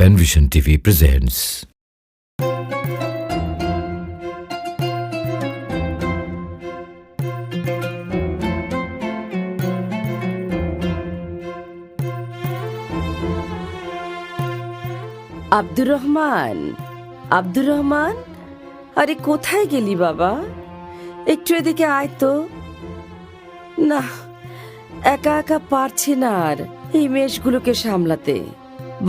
Penvision TV presents Abdur Rahman, Abdur Rahman, আরে কোথায় গেলি বাবা? একটু এদিকে আয় তো। না, একা একা পারছি না আর এই মেষগুলোকে সামলাতে।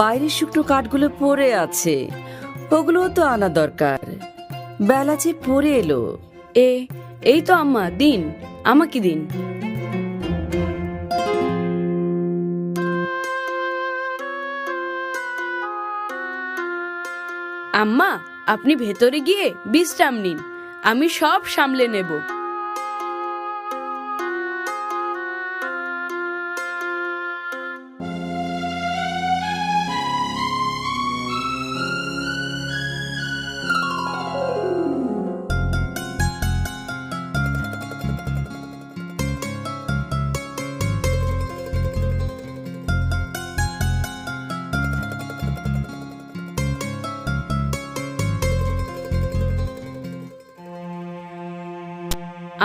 বাইরের শুকনো কাঠগুলো পড়ে আছে, ওগুলোও তো আনা দরকার। বেলা যে পড়ে এলো। এই তো আম্মা, দিন, আমাকে দিন। আম্মা, আপনি ভেতরে গিয়ে বিশ্রাম নিন, আমি সব সামলে নেব।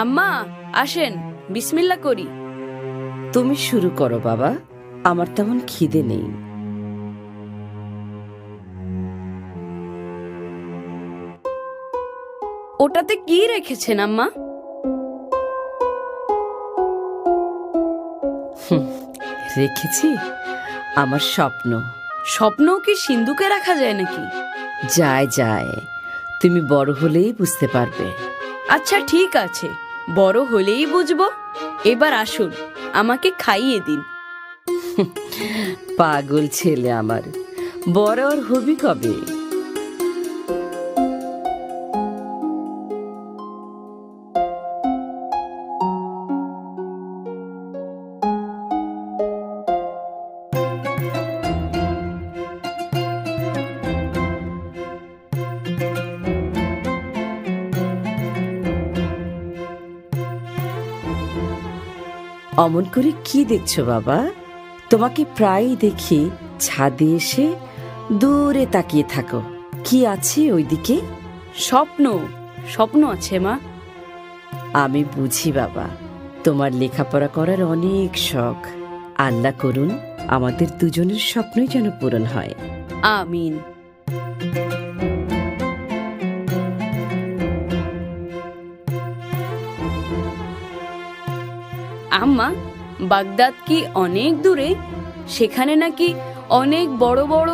আম্মা আসেন, বিসমিল্লাহ করি। তুমি শুরু করো বাবা, আমার তেমন খিদে নেই। ওটাতে কি রেখেছেন আম্মা? রেখেছি আমার স্বপ্ন। স্বপ্নও কি সিন্ধুকে রাখা যায় নাকি? যায় যায়, তুমি বড় হলেই বুঝতে পারবে। আচ্ছা ঠিক আছে, বড় হলেই বুঝবো। এবার আসুন, আমাকে খাইয়ে দিন। পাগল ছেলে আমার, বড় আর হবি কবে? অমন করে কি দেখছো বাবা? তোমাকে প্রায়ই দেখি ছাদে এসে দূরে তাকিয়ে থাকো। কি আছে ওইদিকে? স্বপ্ন, স্বপ্ন আছে মা। আমি বুঝি বাবা, তোমার লেখাপড়া করার অনেক শখ। আল্লাহ করুন আমাদের দুজনের স্বপ্নই যেন পূরণ হয়। আমিন। আম্মা, বাগদাদ কি অনেক দূরে? সেখানে নাকি অনেক বড় বড়